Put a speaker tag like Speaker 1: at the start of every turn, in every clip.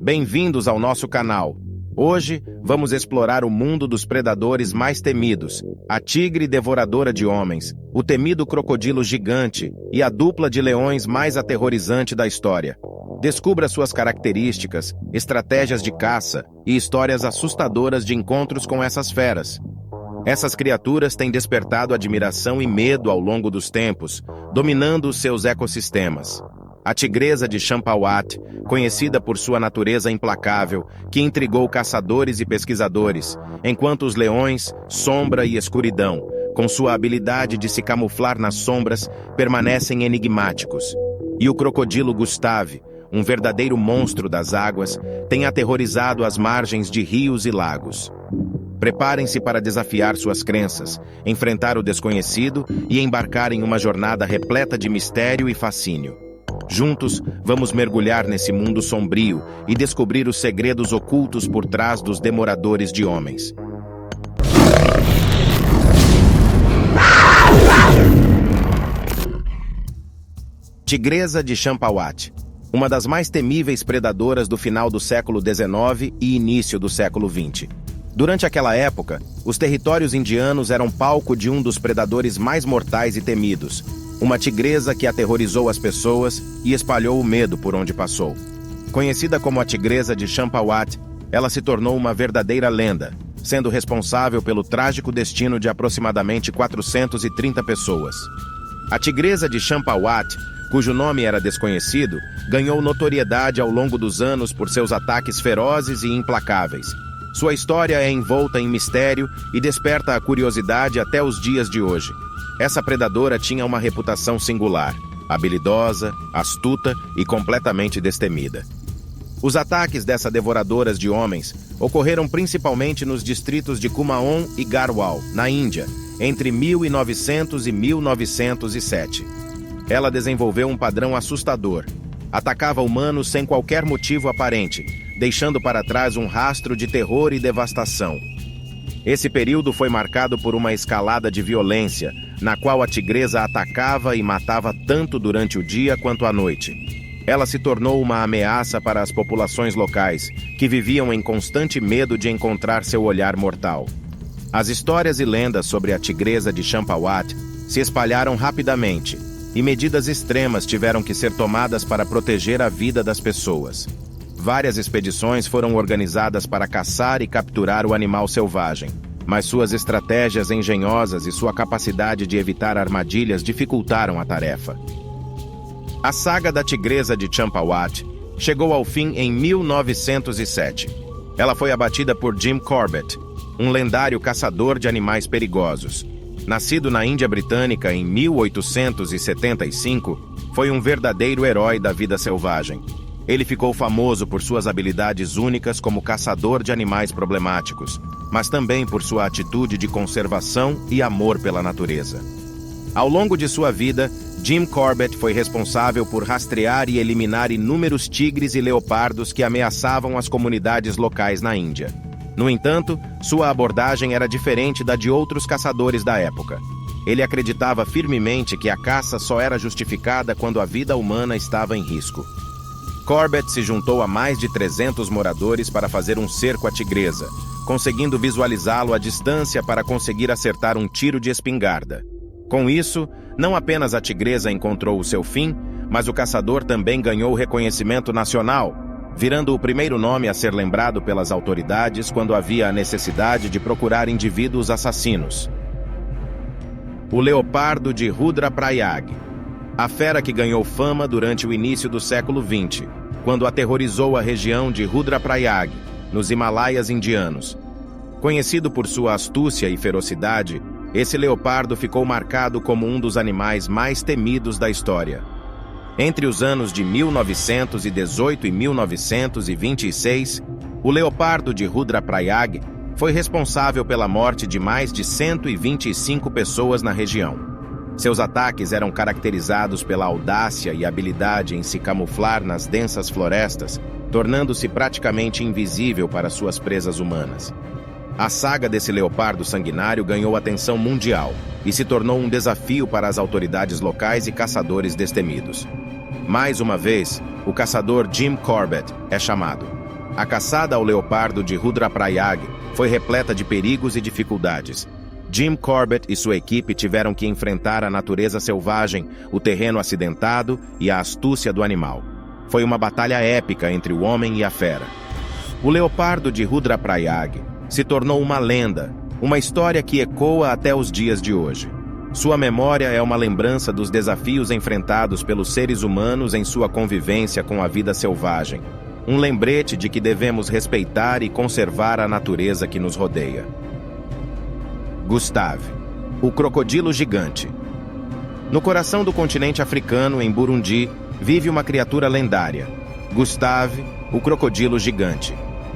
Speaker 1: Bem-vindos ao nosso canal. Hoje, vamos explorar o mundo dos predadores mais temidos, a tigre devoradora de homens, o temido crocodilo gigante e a dupla de leões mais aterrorizante da história. Descubra suas características, estratégias de caça e histórias assustadoras de encontros com essas feras. Essas criaturas têm despertado admiração e medo ao longo dos tempos, dominando os seus ecossistemas. A tigresa de Champawat, conhecida por sua natureza implacável, que intrigou caçadores e pesquisadores, enquanto os leões, sombra e escuridão, com sua habilidade de se camuflar nas sombras, permanecem enigmáticos. E o crocodilo Gustave, um verdadeiro monstro das águas, tem aterrorizado as margens de rios e lagos. Preparem-se para desafiar suas crenças, enfrentar o desconhecido e embarcar em uma jornada repleta de mistério e fascínio. Juntos, vamos mergulhar nesse mundo sombrio e descobrir os segredos ocultos por trás dos devoradores de homens. Tigresa de Champawat, uma das mais temíveis predadoras do final do século XIX e início do século XX. Durante aquela época, os territórios indianos eram palco de um dos predadores mais mortais e temidos, uma tigresa que aterrorizou as pessoas e espalhou o medo por onde passou. Conhecida como a Tigresa de Champawat, ela se tornou uma verdadeira lenda, sendo responsável pelo trágico destino de aproximadamente 430 pessoas. A Tigresa de Champawat, cujo nome era desconhecido, ganhou notoriedade ao longo dos anos por seus ataques ferozes e implacáveis. Sua história é envolta em mistério e desperta a curiosidade até os dias de hoje. Essa predadora tinha uma reputação singular, habilidosa, astuta e completamente destemida. Os ataques dessa devoradora de homens ocorreram principalmente nos distritos de Kumaon e Garhwal, na Índia, entre 1900 e 1907. Ela desenvolveu um padrão assustador. Atacava humanos sem qualquer motivo aparente, deixando para trás um rastro de terror e devastação. Esse período foi marcado por uma escalada de violência, na qual a tigresa atacava e matava tanto durante o dia quanto à noite. Ela se tornou uma ameaça para as populações locais, que viviam em constante medo de encontrar seu olhar mortal. As histórias e lendas sobre a Tigresa de Champawat se espalharam rapidamente, e medidas extremas tiveram que ser tomadas para proteger a vida das pessoas. Várias expedições foram organizadas para caçar e capturar o animal selvagem, mas suas estratégias engenhosas e sua capacidade de evitar armadilhas dificultaram a tarefa. A saga da Tigresa de Champawat chegou ao fim em 1907. Ela foi abatida por Jim Corbett, um lendário caçador de animais perigosos. Nascido na Índia Britânica em 1875, foi um verdadeiro herói da vida selvagem. Ele ficou famoso por suas habilidades únicas como caçador de animais problemáticos, mas também por sua atitude de conservação e amor pela natureza. Ao longo de sua vida, Jim Corbett foi responsável por rastrear e eliminar inúmeros tigres e leopardos que ameaçavam as comunidades locais na Índia. No entanto, sua abordagem era diferente da de outros caçadores da época. Ele acreditava firmemente que a caça só era justificada quando a vida humana estava em risco. Corbett se juntou a mais de 300 moradores para fazer um cerco à tigresa, conseguindo visualizá-lo à distância para conseguir acertar um tiro de espingarda. Com isso, não apenas a tigresa encontrou o seu fim, mas o caçador também ganhou reconhecimento nacional, virando o primeiro nome a ser lembrado pelas autoridades quando havia a necessidade de procurar indivíduos assassinos. O leopardo de Rudraprayag. A fera que ganhou fama durante o início do século XX, quando aterrorizou a região de Rudraprayag, nos Himalaias indianos. Conhecido por sua astúcia e ferocidade, esse leopardo ficou marcado como um dos animais mais temidos da história. Entre os anos de 1918 e 1926, o leopardo de Rudraprayag foi responsável pela morte de mais de 125 pessoas na região. Seus ataques eram caracterizados pela audácia e habilidade em se camuflar nas densas florestas, tornando-se praticamente invisível para suas presas humanas. A saga desse leopardo sanguinário ganhou atenção mundial e se tornou um desafio para as autoridades locais e caçadores destemidos. Mais uma vez, o caçador Jim Corbett é chamado. A caçada ao leopardo de Rudraprayag foi repleta de perigos e dificuldades. Jim Corbett e sua equipe tiveram que enfrentar a natureza selvagem, o terreno acidentado e a astúcia do animal. Foi uma batalha épica entre o homem e a fera. O leopardo de Rudraprayag se tornou uma lenda, uma história que ecoa até os dias de hoje. Sua memória é uma lembrança dos desafios enfrentados pelos seres humanos em sua convivência com a vida selvagem. Um lembrete de que devemos respeitar e conservar a natureza que nos rodeia. Gustave, o crocodilo gigante. No coração do continente africano, em Burundi, vive uma criatura lendária, Gustave, o crocodilo gigante.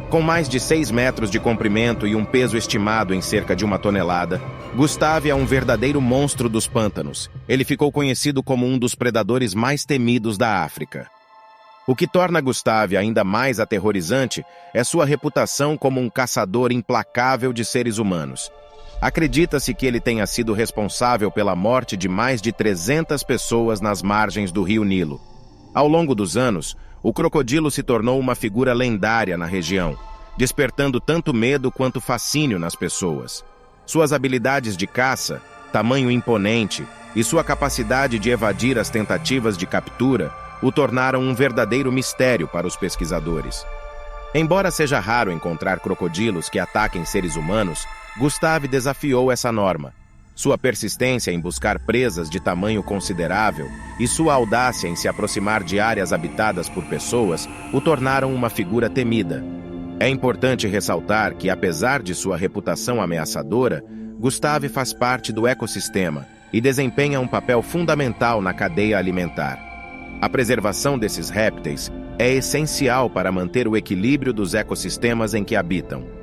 Speaker 1: Com mais de 6 metros de comprimento e um peso estimado em cerca de 1 tonelada, Gustave é um verdadeiro monstro dos pântanos. Ele ficou conhecido como um dos predadores mais temidos da África. O que torna Gustave ainda mais aterrorizante é sua reputação como um caçador implacável de seres humanos. Acredita-se que ele tenha sido responsável pela morte de mais de 300 pessoas nas margens do rio Nilo. Ao longo dos anos, o crocodilo se tornou uma figura lendária na região, despertando tanto medo quanto fascínio nas pessoas. Suas habilidades de caça, tamanho imponente e sua capacidade de evadir as tentativas de captura o tornaram um verdadeiro mistério para os pesquisadores. Embora seja raro encontrar crocodilos que ataquem seres humanos, Gustave desafiou essa norma. Sua persistência em buscar presas de tamanho considerável e sua audácia em se aproximar de áreas habitadas por pessoas o tornaram uma figura temida. É importante ressaltar que, apesar de sua reputação ameaçadora, Gustave faz parte do ecossistema e desempenha um papel fundamental na cadeia alimentar. A preservação desses répteis é essencial para manter o equilíbrio dos ecossistemas em que habitam.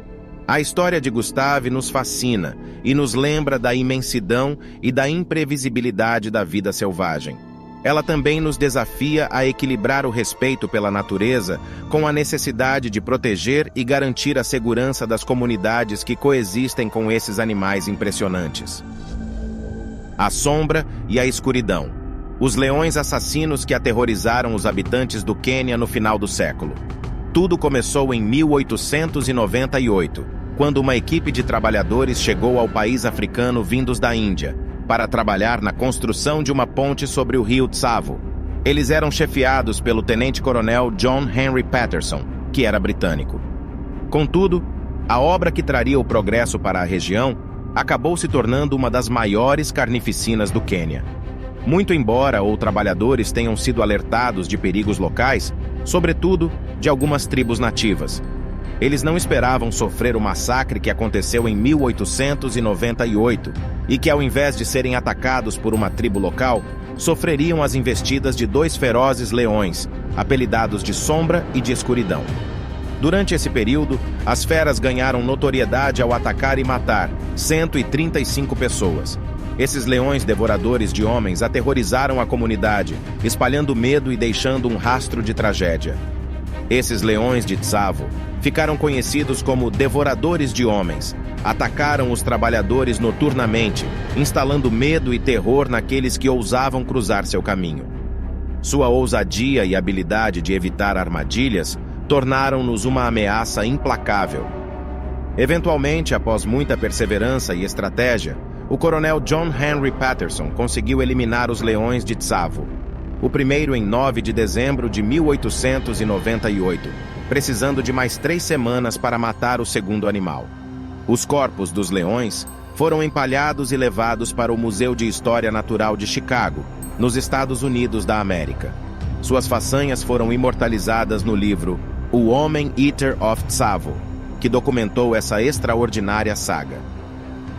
Speaker 1: A história de Gustave nos fascina e nos lembra da imensidão e da imprevisibilidade da vida selvagem. Ela também nos desafia a equilibrar o respeito pela natureza com a necessidade de proteger e garantir a segurança das comunidades que coexistem com esses animais impressionantes. A sombra e a escuridão. Os leões assassinos que aterrorizaram os habitantes do Quênia no final do século. Tudo começou em 1898, quando uma equipe de trabalhadores chegou ao país africano vindos da Índia, para trabalhar na construção de uma ponte sobre o rio Tsavo. Eles eram chefiados pelo tenente-coronel John Henry Patterson, que era britânico. Contudo, a obra que traria o progresso para a região acabou se tornando uma das maiores carnificinas do Quênia. Muito embora os trabalhadores tenham sido alertados de perigos locais, sobretudo de algumas tribos nativas, eles não esperavam sofrer o massacre que aconteceu em 1898 e que, ao invés de serem atacados por uma tribo local, sofreriam as investidas de 2 ferozes leões, apelidados de Sombra e de Escuridão. Durante esse período, as feras ganharam notoriedade ao atacar e matar 135 pessoas. Esses leões devoradores de homens aterrorizaram a comunidade, espalhando medo e deixando um rastro de tragédia. Esses leões de Tsavo ficaram conhecidos como devoradores de homens. Atacaram os trabalhadores noturnamente, instalando medo e terror naqueles que ousavam cruzar seu caminho. Sua ousadia e habilidade de evitar armadilhas tornaram-nos uma ameaça implacável. Eventualmente, após muita perseverança e estratégia, o coronel John Henry Patterson conseguiu eliminar os leões de Tsavo. O primeiro em 9 de dezembro de 1898, precisando de mais 3 semanas para matar o segundo animal. Os corpos dos leões foram empalhados e levados para o Museu de História Natural de Chicago, nos Estados Unidos da América. Suas façanhas foram imortalizadas no livro O Homem Eater of Tsavo, que documentou essa extraordinária saga.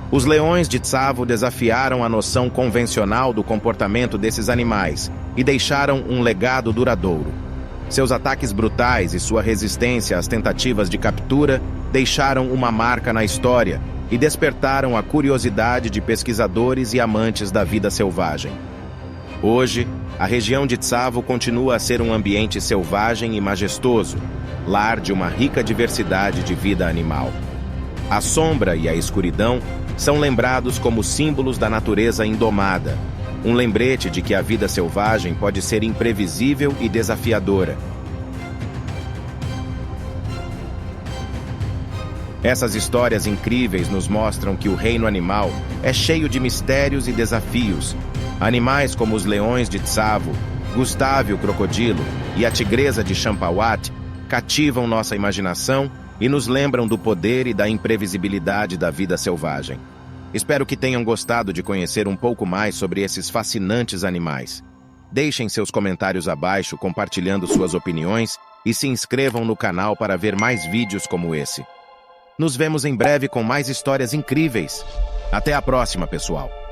Speaker 1: Os leões de Tsavo desafiaram a noção convencional do comportamento desses animais e deixaram um legado duradouro. Seus ataques brutais e sua resistência às tentativas de captura deixaram uma marca na história e despertaram a curiosidade de pesquisadores e amantes da vida selvagem. Hoje, a região de Tsavo continua a ser um ambiente selvagem e majestoso, lar de uma rica diversidade de vida animal. A sombra e a escuridão são lembrados como símbolos da natureza indomada, um lembrete de que a vida selvagem pode ser imprevisível e desafiadora. Essas histórias incríveis nos mostram que o reino animal é cheio de mistérios e desafios. Animais como os leões de Tsavo, Gustave o crocodilo e a tigresa de Champawat cativam nossa imaginação e nos lembram do poder e da imprevisibilidade da vida selvagem. Espero que tenham gostado de conhecer um pouco mais sobre esses fascinantes animais. Deixem seus comentários abaixo compartilhando suas opiniões e se inscrevam no canal para ver mais vídeos como esse. Nos vemos em breve com mais histórias incríveis. Até a próxima, pessoal!